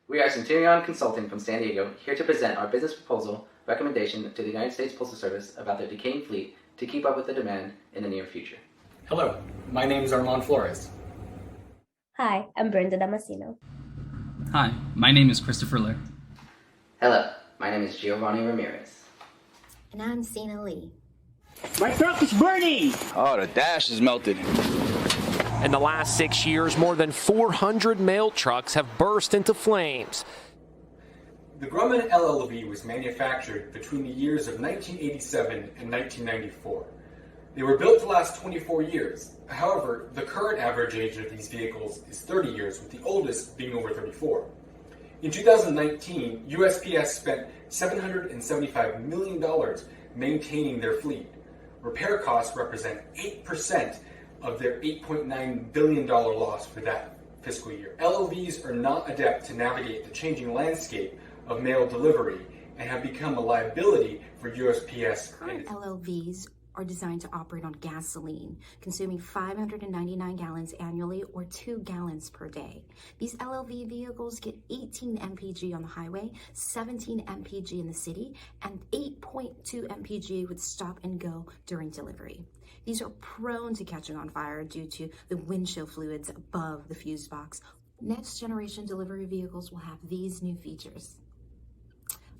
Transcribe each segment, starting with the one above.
We are Centurion Consulting from San Diego, here to present our business proposal recommendation to the United States Postal Service about their decaying fleet to keep up with the demand in the near future. Hello, my name is Armand Flores. Hi, I'm Brenda Damasino. Hi, my name is Christopher Lear. Hello, my name is Giovanni Ramirez. And I'm Sina Lee. My throat is burning! Oh, the dash is melted. In the last 6 years, more than 400 mail trucks have burst into flames. The Grumman LLV was manufactured between the years of 1987 and 1994. They were built to last 24 years. However, the current average age of these vehicles is 30 years, with the oldest being over 34. In 2019, USPS spent $775 million maintaining their fleet. Repair costs represent 8% of their $8.9 billion loss for that fiscal year. LLVs are not adept to navigate the changing landscape of mail delivery and have become a liability for USPS. Current LLVs are designed to operate on gasoline, consuming 599 gallons annually or 2 gallons per day. These LLV vehicles get 18 mpg on the highway, 17 mpg in the city, and 8.2 mpg with stop and go during delivery. These are prone to catching on fire due to the windshield fluids above the fuse box. Next generation delivery vehicles will have these new features.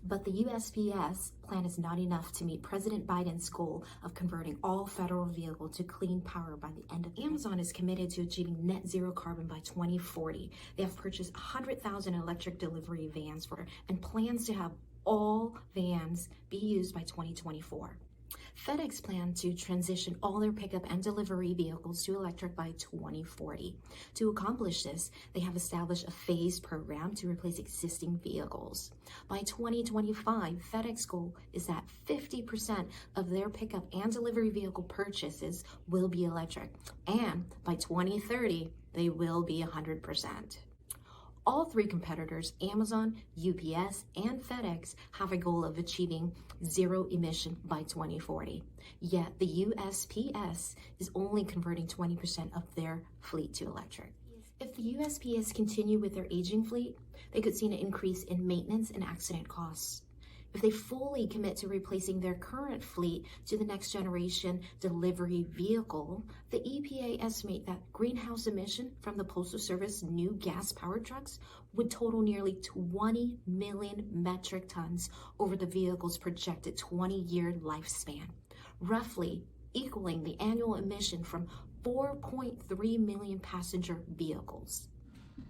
But the USPS plan is not enough to meet President Biden's goal of converting all federal vehicles to clean power by the end of Amazon is committed to achieving net zero carbon by 2040. They have purchased 100,000 electric delivery vans and plans to have all vans be used by 2024. FedEx plans to transition all their pickup and delivery vehicles to electric by 2040. To accomplish this, they have established a phased program to replace existing vehicles. By 2025, FedEx goal is that 50% of their pickup and delivery vehicle purchases will be electric, and by 2030, they will be 100%. All three competitors, Amazon, UPS, and FedEx, have a goal of achieving zero emission by 2040. Yet the USPS is only converting 20% of their fleet to electric. If the USPS continue with their aging fleet, they could see an increase in maintenance and accident costs. If they fully commit to replacing their current fleet to the next generation delivery vehicle, the EPA estimate that greenhouse emission from the Postal Service new gas-powered trucks would total nearly 20 million metric tons over the vehicle's projected 20-year lifespan, roughly equaling the annual emission from 4.3 million passenger vehicles.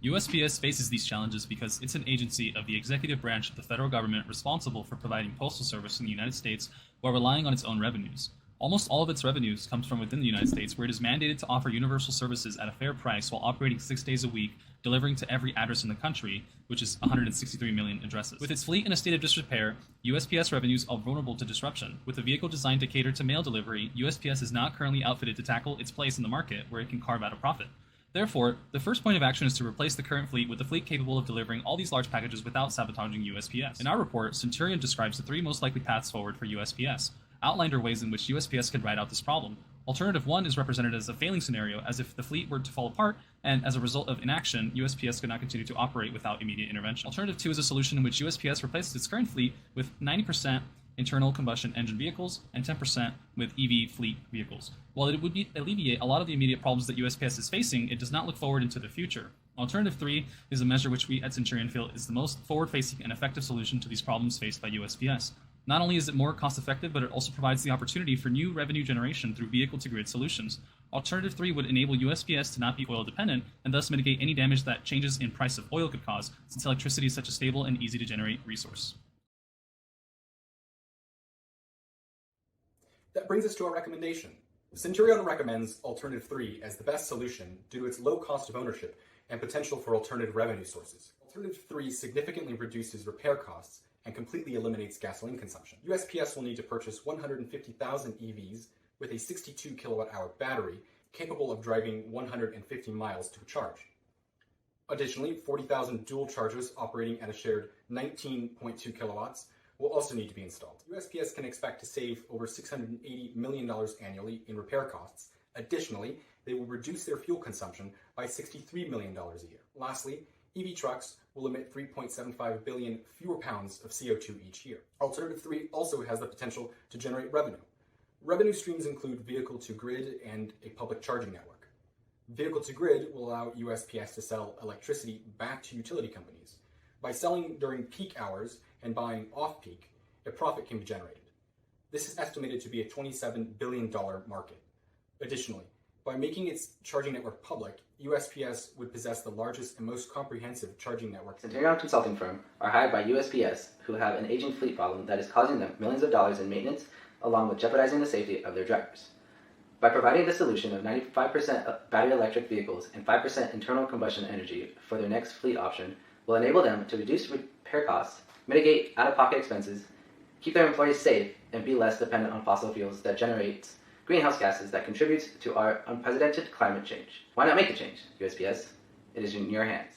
USPS faces these challenges because it's an agency of the executive branch of the federal government responsible for providing postal service in the United States while relying on its own revenues. Almost all of its revenues comes from within the United States, where it is mandated to offer universal services at a fair price while operating 6 days a week, delivering to every address in the country, which is 163 million addresses. With its fleet in a state of disrepair, USPS revenues are vulnerable to disruption. With a vehicle designed to cater to mail delivery, USPS is not currently outfitted to tackle its place in the market where it can carve out a profit. Therefore, the first point of action is to replace the current fleet with a fleet capable of delivering all these large packages without sabotaging USPS. In our report, Centurion describes the 3 most likely paths forward for USPS. Outlined are ways in which USPS could ride out this problem. Alternative 1 is represented as a failing scenario, as if the fleet were to fall apart, and as a result of inaction, USPS could not continue to operate without immediate intervention. Alternative 2 is a solution in which USPS replaces its current fleet with 90% internal combustion engine vehicles and 10% with EV fleet vehicles. While it would alleviate a lot of the immediate problems that USPS is facing, it does not look forward into the future. Alternative 3 is a measure which we at Centurion feel is the most forward-facing and effective solution to these problems faced by USPS. Not only is it more cost-effective, but it also provides the opportunity for new revenue generation through vehicle-to-grid solutions. Alternative 3 would enable USPS to not be oil-dependent and thus mitigate any damage that changes in price of oil could cause, since electricity is such a stable and easy-to-generate resource. That brings us to our recommendation. Centurion recommends Alternative 3 as the best solution due to its low cost of ownership and potential for alternative revenue sources. Alternative 3 significantly reduces repair costs and completely eliminates gasoline consumption. USPS will need to purchase 150,000 EVs with a 62 kilowatt-hour battery capable of driving 150 miles to a charge. Additionally, 40,000 dual chargers operating at a shared 19.2 kilowatts will also need to be installed. USPS can expect to save over $680 million annually in repair costs. Additionally, they will reduce their fuel consumption by $63 million a year. Lastly, EV trucks will emit 3.75 billion fewer pounds of CO2 each year. Alternative 3 also has the potential to generate revenue. Revenue streams include vehicle-to-grid and a public charging network. Vehicle-to-grid will allow USPS to sell electricity back to utility companies. By selling during peak hours and buying off-peak, a profit can be generated. This is estimated to be a $27 billion market. Additionally, by making its charging network public, USPS would possess the largest and most comprehensive charging network. Centurion Consulting Firm are hired by USPS, who have an aging fleet problem that is causing them millions of dollars in maintenance, along with jeopardizing the safety of their drivers. By providing the solution of 95% of battery electric vehicles and 5% internal combustion energy for their next fleet option will enable them to reduce repair costs, mitigate out-of-pocket expenses, keep their employees safe, and be less dependent on fossil fuels that generate greenhouse gases that contribute to our unprecedented climate change. Why not make the change, USPS? It is in your hands.